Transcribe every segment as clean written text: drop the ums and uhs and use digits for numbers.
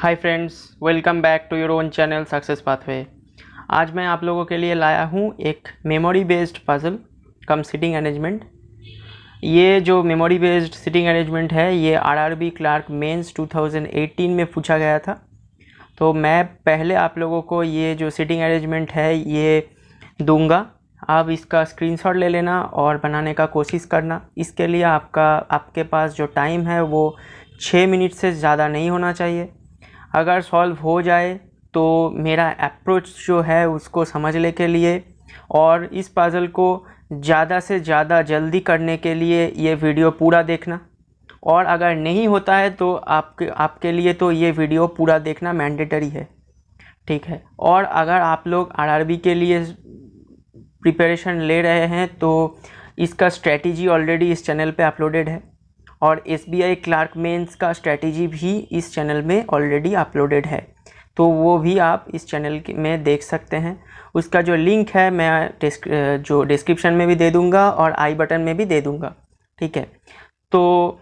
Hi friends, welcome back to your own channel success pathway. आज मैं आप लोगों के लिए लाया हूँ एक memory based puzzle cum sitting arrangement. ये जो मेमोरी बेस्ड सिटिंग अरेंजमेंट है ये आरआरबी क्लार्क मेंस 2018 में पूछा गया था। तो मैं पहले आप लोगों को ये जो सिटिंग अरेंजमेंट है ये दूंगा। आप इसका स्क्रीनशॉट ले लेना और बनाने का कोशिश करना। इसके लिए आपके पास जो टाइम है वो 6 मिनट से ज़्यादा नहीं होना चाहिए। अगर सॉल्व हो जाए तो मेरा अप्रोच जो है उसको समझने के लिए और इस पज़ल को ज़्यादा से ज़्यादा जल्दी करने के लिए ये वीडियो पूरा देखना, और अगर नहीं होता है तो आपके लिए तो ये वीडियो पूरा देखना मैंडेटरी है, ठीक है। और अगर आप लोग आरआरबी के लिए प्रिपरेशन ले रहे हैं तो इसका स्ट्रेटजी ऑलरेडी इस चैनल पे अपलोडेड है, और एसबीआई क्लार्क मेंस का स्ट्रेटजी भी इस चैनल में ऑलरेडी अपलोडेड है, तो वो भी आप इस चैनल में देख सकते हैं। उसका जो लिंक है मैं जो डिस्क्रिप्शन में भी दे दूंगा और आई बटन में भी दे दूंगा, ठीक है। तो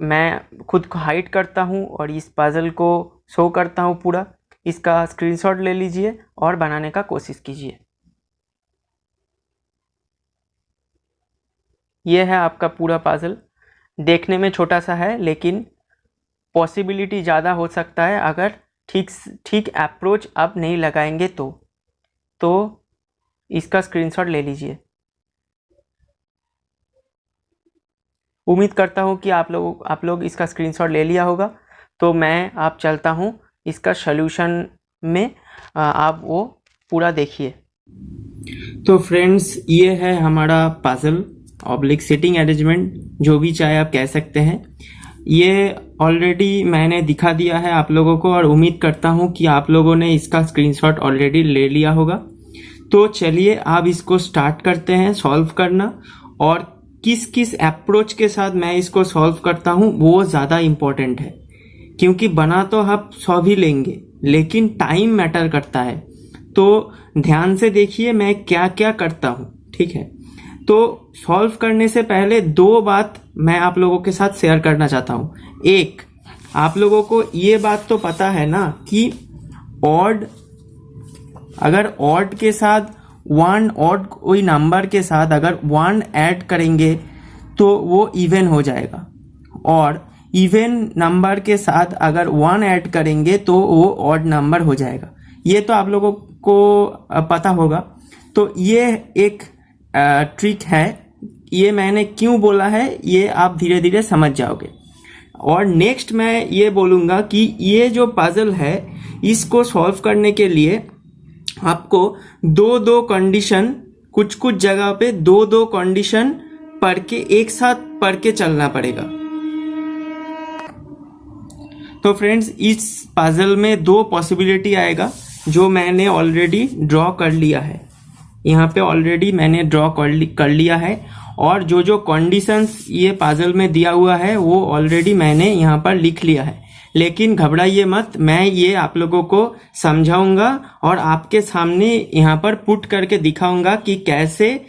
मैं खुद को हाइड करता हूँ और इस पज़ल को शो करता हूँ पूरा। इसका स्क्रीनशॉट ले लीजिए और बनाने का कोशिश कीजिए। ये है आपका पूरा पज़ल। देखने में छोटा सा है लेकिन पॉसिबिलिटी ज़्यादा हो सकता है अगर ठीक अप्रोच आप नहीं लगाएंगे तो इसका स्क्रीनशॉट ले लीजिए। उम्मीद करता हूँ कि आप लोग इसका स्क्रीनशॉट ले लिया होगा। तो मैं आप चलता हूँ इसका सॉल्यूशन में, आप वो पूरा देखिए। तो फ्रेंड्स, ये है हमारा पज़ल ऑब्लिक सिटिंग अरेंजमेंट, जो भी चाहे आप कह सकते हैं। ये ऑलरेडी मैंने दिखा दिया है आप लोगों को और उम्मीद करता हूँ कि आप लोगों ने इसका स्क्रीनशॉट ऑलरेडी ले लिया होगा। तो चलिए अब इसको स्टार्ट करते हैं सॉल्व करना, और किस किस अप्रोच के साथ मैं इसको सॉल्व करता हूँ वो ज़्यादा इम्पोर्टेंट है, क्योंकि बना तो आप सॉल्व ही लेंगे लेकिन टाइम मैटर करता है। तो ध्यान से देखिए मैं क्या क्या करता हूँ, ठीक है। तो सॉल्व करने से पहले दो बात मैं आप लोगों के साथ शेयर करना चाहता हूँ। एक, आप लोगों को ये बात तो पता है ना कि अगर ऑड के साथ ऑड कोई नंबर के साथ अगर 1 ऐड करेंगे तो वो इवन हो जाएगा, और इवन नंबर के साथ अगर 1 ऐड करेंगे तो वो ऑड नंबर हो जाएगा। ये तो आप लोगों को पता होगा। तो ये एक ट्रिक है। ये मैंने क्यों बोला है ये आप धीरे धीरे समझ जाओगे। और नेक्स्ट मैं ये बोलूँगा कि ये जो पज़ल है इसको सॉल्व करने के लिए आपको दो कंडीशन, कुछ जगह पे दो कंडीशन पढ़ के एक साथ पढ़ के चलना पड़ेगा। तो फ्रेंड्स, इस पज़ल में 2 पॉसिबिलिटी आएगा जो मैंने ऑलरेडी ड्रॉ कर लिया है। यहाँ पे ऑलरेडी मैंने ड्रॉ कर लिया है, और जो कंडीशंस ये पज़ल में दिया हुआ है वो ऑलरेडी मैंने यहाँ पर लिख लिया है। लेकिन घबराइए मत, मैं ये आप लोगों को समझाऊंगा और आपके सामने यहाँ पर पुट करके दिखाऊंगा कि कैसे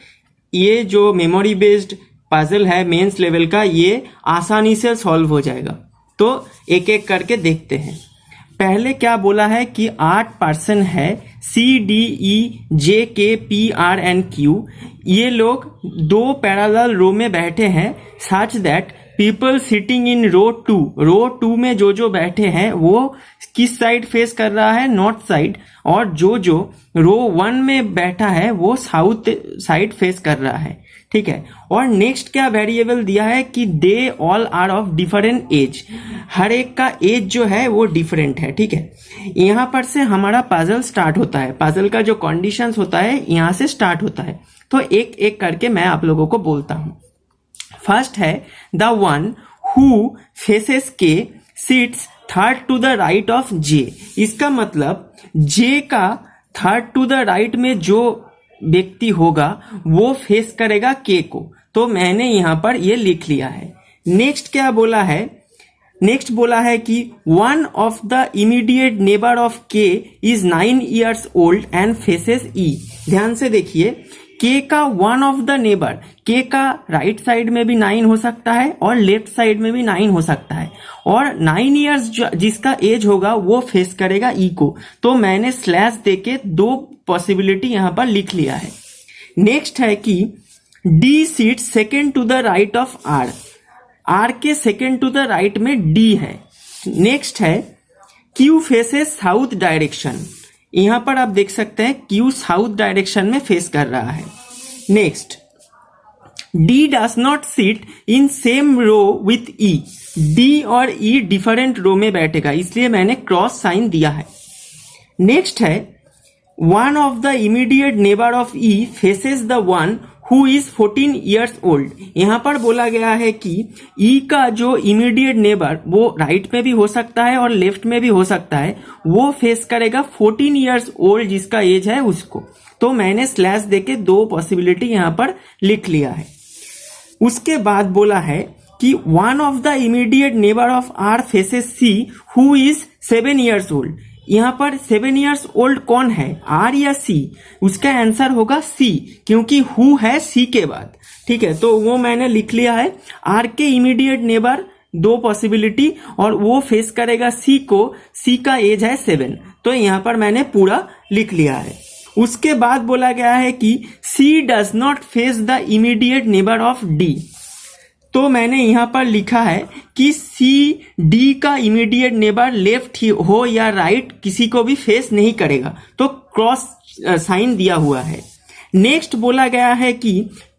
ये जो मेमोरी बेस्ड पज़ल है मेंस लेवल का ये आसानी से सॉल्व हो जाएगा। तो एक एक करके देखते हैं। पहले क्या बोला है कि 8 पर्सन है, CDEJKPRNQ। ये लोग 2 पैरेलल रो में बैठे हैं, such that people sitting in row 2 में जो बैठे हैं वो किस साइड फेस कर रहा है, नॉर्थ साइड, और जो रो 1 में बैठा है वो साउथ साइड फेस कर रहा है, ठीक है। और नेक्स्ट क्या वेरिएबल दिया है कि they all are of different age. हर एक का एज जो है वो डिफरेंट है, ठीक है। यहाँ पर से हमारा पज़ल स्टार्ट होता है। पज़ल का जो कंडीशंस होता है यहाँ से स्टार्ट होता है। तो एक एक करके मैं आप लोगों को बोलता हूँ। फर्स्ट है the one who faces K sits third to the right of J. इसका मतलब जे का थर्ड टू द राइट में जो व्यक्ति होगा वो फेस करेगा के को। तो मैंने यहाँ पर ये लिख लिया है। नेक्स्ट क्या बोला है, नेक्स्ट बोला है कि one of the immediate neighbour of K is 9 years old and faces E. ध्यान से देखिए के का वन ऑफ द नेबर, के का राइट साइड में भी 9 हो सकता है और लेफ्ट साइड में भी 9 हो सकता है, और 9 इयर्स जिसका एज होगा वो फेस करेगा ई को। तो मैंने स्लैश देके 2 पॉसिबिलिटी यहां पर लिख लिया है। नेक्स्ट है कि D seat second to the right of R, R के सेकेंड टू द राइट में डी है। नेक्स्ट है क्यू फेसेस साउथ डायरेक्शन, यहां पर आप देख सकते हैं क्यू साउथ डायरेक्शन में फेस कर रहा है। Next D does not sit in same row with E, D और ई डिफरेंट रो में बैठेगा, इसलिए मैंने क्रॉस साइन दिया है। नेक्स्ट है one of the immediate neighbour of E faces the one who is 14 years old, यहां पर बोला गया है कि ई का जो इमीडिएट नेबर वो राइट में भी हो सकता है और लेफ्ट में भी हो सकता है, वो फेस करेगा 14 ईयर्स ओल्ड जिसका एज है उसको। तो मैंने स्लैश देके 2 पॉसिबिलिटी यहां पर लिख लिया है। उसके बाद बोला है कि one of the immediate neighbour of R faces C who is 7 years old, यहां पर 7 ईयर्स ओल्ड कौन है, आर या सी? उसका आंसर होगा सी, क्योंकि हु है सी के बाद। ठीक है, तो वो मैंने लिख लिया है। आर के इमीडिएट नेबर 2 पॉसिबिलिटी और वो फेस करेगा सी को, सी का एज है 7, तो यहां पर मैंने पूरा लिख लिया है। उसके बाद बोला गया है कि C does not face the immediate neighbour of D, तो मैंने यहां पर लिखा है कि सी डी का इमीडिएट नेबर लेफ्ट ही हो या राइट किसी को भी फेस नहीं करेगा, तो क्रॉस साइन दिया हुआ है। नेक्स्ट बोला गया है कि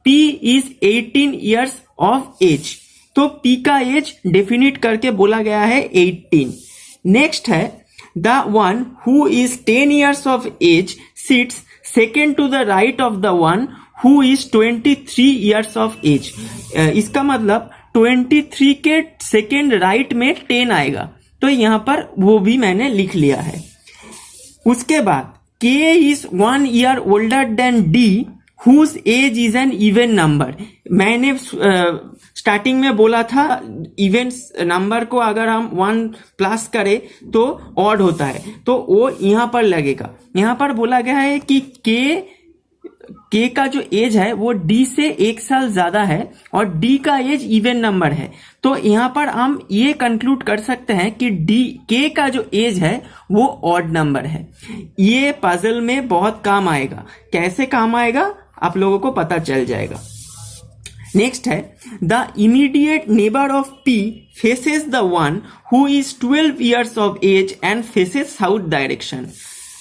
P is 18 years of age, तो P का एज डेफिनिट करके बोला गया है 18। नेक्स्ट है the one who is 10 years of age sits second to the right of the one who is 23 years of age, इसका मतलब 23 के सेकेंड राइट में 10 आएगा, तो यहां पर वो भी मैंने लिख लिया है। उसके बाद K is 1 year older than D whose age is an even number, मैंने स्टार्टिंग में बोला था इवन नंबर को अगर हम 1 प्लस करें तो ऑड होता है, तो वो यहां पर लगेगा। यहां पर बोला गया है कि के का जो एज है वो डी से 1 साल ज्यादा है और डी का एज इवन नंबर है, तो यहां पर हम ये कंक्लूड कर सकते हैं कि के का जो एज है वो ऑड नंबर है। ये पजल में बहुत काम आएगा, कैसे काम आएगा आप लोगों को पता चल जाएगा। नेक्स्ट है the immediate neighbour of P faces the one who is 12 years of age and faces south direction,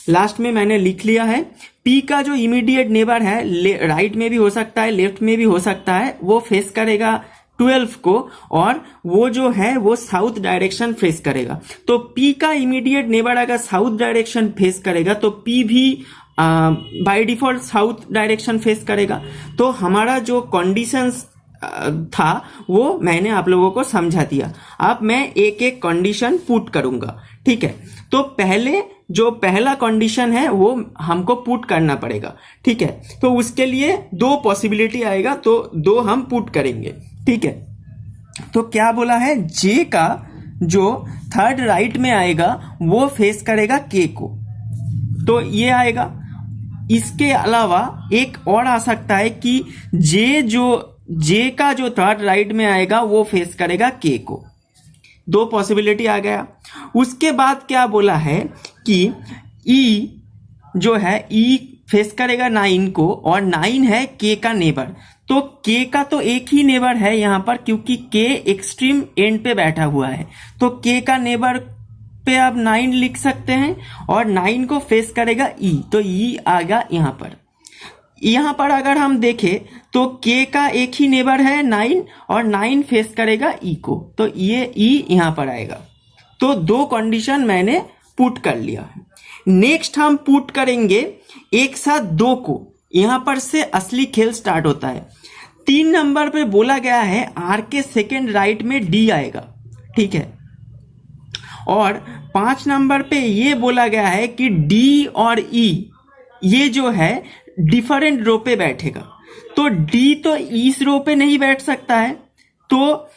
last में मैंने लिख लिया है। पी का जो इमीडिएट नेबर है राइट में भी हो सकता है लेफ्ट में भी हो सकता है, वो फेस करेगा 12 को और वो जो है वो साउथ डायरेक्शन फेस करेगा। तो पी का इमीडिएट नेबर अगर साउथ डायरेक्शन फेस करेगा तो पी भी by default south direction face करेगा। तो हमारा जो कंडीशंस था वो मैंने आप लोगों को समझा दिया। अब मैं एक एक कंडीशन पुट करूंगा, ठीक है। तो पहले जो पहला कंडीशन है वो हमको पुट करना पड़ेगा, ठीक है। तो उसके लिए 2 पॉसिबिलिटी आएगा, तो 2 हम पुट करेंगे, ठीक है। तो क्या बोला है, जे का जो थर्ड राइट में आएगा वो फेस करेगा के को, तो ये आएगा। इसके अलावा एक और आ सकता है कि जे का जो थर्ड राइट में आएगा वो फेस करेगा के को, 2 पॉसिबिलिटी आ गया। उसके बाद क्या बोला है कि ई जो है ई फेस करेगा 9 को और 9 है के का नेबर, तो के का तो एक ही नेबर है यहां पर क्योंकि के एक्सट्रीम एंड पे बैठा हुआ है, तो के का नेबर पे आप 9 लिख सकते हैं और 9 को फेस करेगा ई, तो ई आ गया यहां पर। यहां पर अगर हम देखें तो के का एक ही नेबर है 9 और 9 फेस करेगा ई को, तो ये ई यहां पर आएगा। तो 2 कंडीशन मैंने पुट कर लिया है। नेक्स्ट हम पुट करेंगे एक साथ 2 को, यहां पर से असली खेल स्टार्ट होता है। 3 नंबर पे बोला गया है आर के सेकेंड राइट में डी आएगा, ठीक है। और 5 नंबर पे ये बोला गया है कि डी और ई ये जो है डिफरेंट रो पे बैठेगा, तो डी तो इस रो पे नहीं बैठ सकता है, तो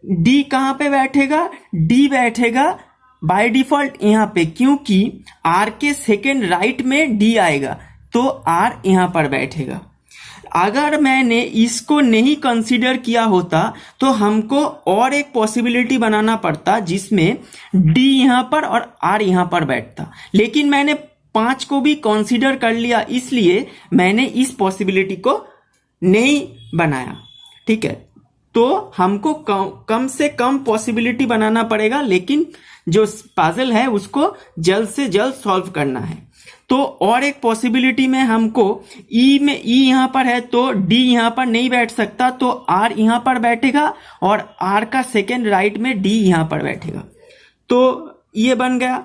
डी कहां पे बैठेगा, डी बैठेगा बाय डिफॉल्ट यहां पे, क्योंकि आर के सेकेंड राइट में डी आएगा तो आर यहां पर बैठेगा। अगर मैंने इसको नहीं कंसीडर किया होता तो हमको और एक पॉसिबिलिटी बनाना पड़ता जिसमें डी यहां पर और आर यहां पर बैठता, लेकिन मैंने 5 को भी कंसीडर कर लिया, इसलिए मैंने इस पॉसिबिलिटी को नहीं बनाया। ठीक है, तो हमको कम से कम पॉसिबिलिटी बनाना पड़ेगा, लेकिन जो पजल है उसको जल्द से जल्द सॉल्व करना है। तो और एक पॉसिबिलिटी में हमको ई में ई यहां पर है तो डी यहां पर नहीं बैठ सकता, तो आर यहां पर बैठेगा और आर का सेकेंड राइट में डी यहां पर बैठेगा। तो ये बन गया।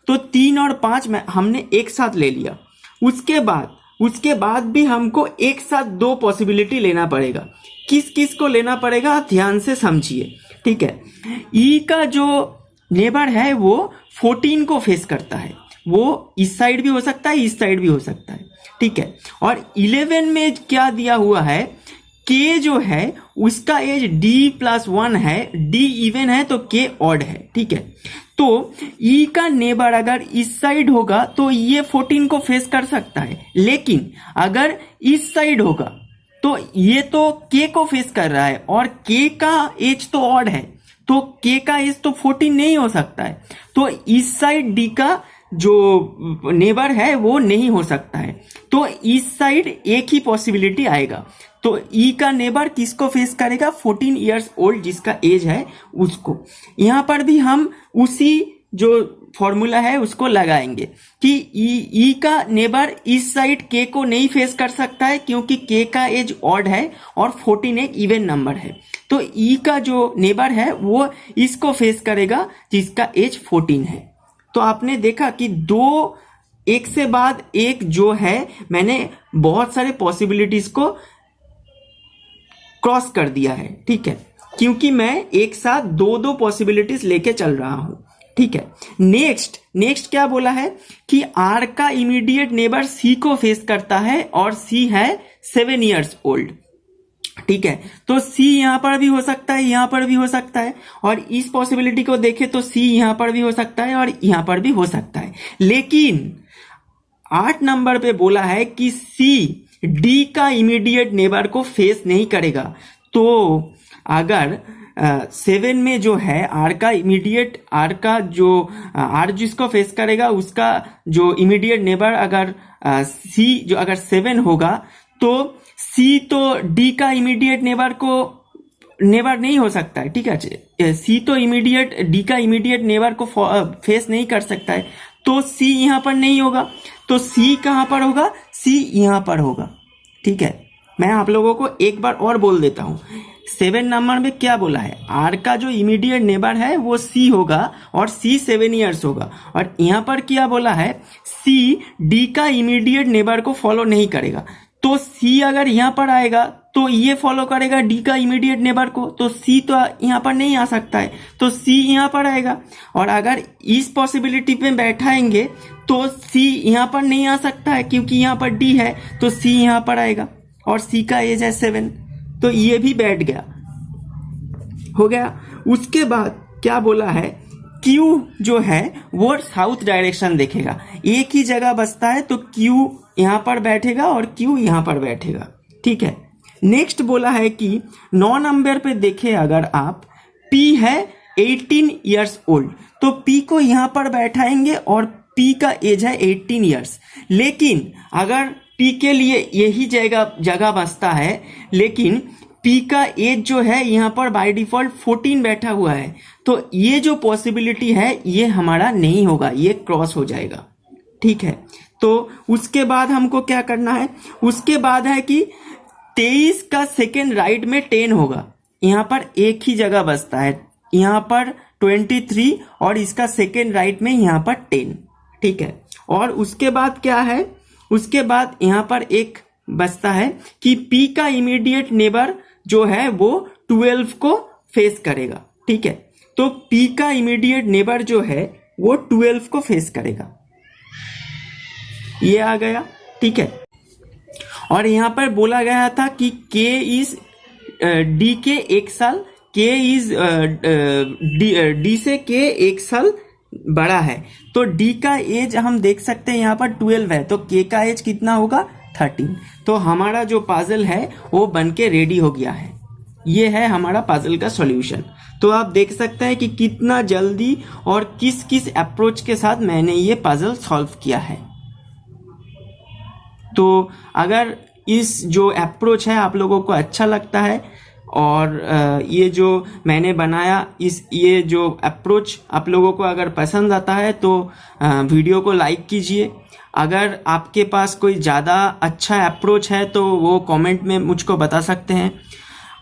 तो 3 और 5 में हमने एक साथ ले लिया। उसके बाद भी हमको एक साथ 2 पॉसिबिलिटी लेना पड़ेगा। किस किस को लेना पड़ेगा ध्यान से समझिए। ठीक है, ई का जो नेबर है वो 14 को फेस करता है, वो इस साइड भी हो सकता है, इस साइड भी हो सकता है। ठीक है, और 11 में क्या दिया हुआ है, के जो है उसका एज d+1 है, d इवन है तो k ऑड है। ठीक है, तो ई का नेबर अगर इस साइड होगा तो ये 14 को फेस कर सकता है, लेकिन अगर इस साइड होगा तो ये तो k को फेस कर रहा है और k का एज तो ऑड है, तो k का एज तो 14 नहीं हो सकता है, तो इस साइड d का जो नेबर है वो नहीं हो सकता है, तो इस साइड एक ही पॉसिबिलिटी आएगा। तो ई का नेबर किसको फेस करेगा, 14 इयर्स ओल्ड जिसका एज है उसको। यहां पर भी हम उसी जो फॉर्मूला है उसको लगाएंगे कि ई का नेबर इस साइड के को नहीं फेस कर सकता है क्योंकि के का एज ऑड है और 14 एक इवन नंबर है, तो ई का जो नेबर है वो इसको फेस करेगा जिसका एज 14 है। तो आपने देखा कि 2 एक से बाद एक जो है मैंने बहुत सारे पॉसिबिलिटीज को क्रॉस कर दिया है। ठीक है, क्योंकि मैं एक साथ 2 पॉसिबिलिटीज लेके चल रहा हूं। ठीक है, नेक्स्ट क्या बोला है कि आर का इमीडिएट नेबर सी को फेस करता है और सी है 7 इयर्स ओल्ड। ठीक है, तो सी यहां पर भी हो सकता है, यहां पर भी हो सकता है, और इस पॉसिबिलिटी को देखें तो सी यहां पर भी हो सकता है और यहां पर भी हो सकता है, लेकिन 8 नंबर पे बोला है कि सी डी का इमीडिएट नेबर को फेस नहीं करेगा। तो अगर 7 में जो है आर का जो आर जिसको फेस करेगा उसका जो इमीडिएट नेबर अगर सी जो अगर 7 होगा तो सी तो डी का इमीडिएट नेबर नहीं हो सकता है। ठीक है, सी तो डी का इमीडिएट नेबर को फेस नहीं कर सकता है, तो सी यहां पर नहीं होगा, तो सी कहां पर होगा, सी यहां पर होगा। ठीक है, मैं आप लोगों को एक बार और बोल देता हूं। 7 नंबर में क्या बोला है, आर का जो इमीडिएट नेबर है वो सी होगा और सी 7 इयर्स होगा, और यहां पर क्या बोला है, सी डी का इमीडिएट नेबर को फॉलो नहीं करेगा, तो सी अगर यहां पर आएगा तो ये फॉलो करेगा डी का इमीडिएट नेबर को, तो सी तो यहां पर नहीं आ सकता है, तो सी यहां पर आएगा। और अगर इस पॉसिबिलिटी पे बैठाएंगे तो सी यहां पर नहीं आ सकता है क्योंकि यहां पर डी है, तो सी यहां पर आएगा और सी का एज है 7, तो ये भी बैठ गया, हो गया। उसके बाद क्या बोला है, क्यू जो है वो साउथ डायरेक्शन देखेगा, एक ही जगह बसता है, तो क्यू यहां पर बैठेगा और क्यू यहां पर बैठेगा। ठीक है, नेक्स्ट बोला है कि 9 नंबर पे देखे अगर आप, पी है 18 इयर्स ओल्ड, तो पी को यहां पर बैठाएंगे और पी का एज है 18 इयर्स, लेकिन अगर पी के लिए यही जगह बसता है, लेकिन पी का एज जो है यहां पर बाय डिफॉल्ट 14 बैठा हुआ है, तो ये जो पॉसिबिलिटी है ये हमारा नहीं होगा, ये क्रॉस हो जाएगा। ठीक है, तो उसके बाद हमको क्या करना है, उसके बाद है कि 23 का सेकेंड राइट में 10 होगा, यहां पर एक ही जगह बसता है, यहां पर 23 और इसका सेकेंड राइट में यहां पर 10। ठीक है, और उसके बाद क्या है, उसके बाद यहां पर एक बचता है कि P का इमीडिएट नेबर जो है वो 12 को फेस करेगा। ठीक है, तो P का इमीडिएट नेबर जो है वो 12 को फेस करेगा, ये आ गया। ठीक है, और यहां पर बोला गया था कि K इज D के 1 साल, K इज D से K 1 साल बड़ा है, तो D का एज हम देख सकते हैं यहाँ पर 12 है, तो K का एज कितना होगा 13। तो हमारा जो पजल है वो बन के रेडी हो गया है। ये है हमारा पजल का सॉल्यूशन। तो आप देख सकते हैं कि कितना जल्दी और किस किस अप्रोच के साथ मैंने ये पजल सॉल्व किया है। तो अगर इस जो अप्रोच है आप लोगों को अच्छा लगता है और ये जो मैंने बनाया ये जो अप्रोच आप लोगों को अगर पसंद आता है तो वीडियो को लाइक कीजिए। अगर आपके पास कोई ज़्यादा अच्छा अप्रोच है तो वो कमेंट में मुझको बता सकते हैं।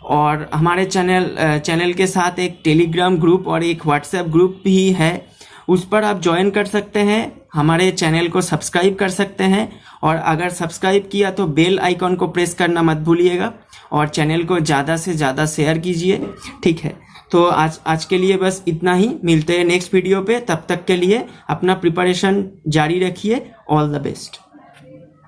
और हमारे चैनल के साथ एक टेलीग्राम ग्रुप और एक व्हाट्सएप ग्रुप भी है, उस पर आप ज्वाइन कर सकते हैं। हमारे चैनल को सब्सक्राइब कर सकते हैं और अगर सब्सक्राइब किया तो बेल आइकॉन को प्रेस करना मत भूलिएगा और चैनल को ज़्यादा से ज़्यादा शेयर कीजिए। ठीक है, तो आज के लिए बस इतना ही। मिलते हैं नेक्स्ट वीडियो पे। तब तक के लिए अपना प्रिपरेशन जारी रखिए। All the best.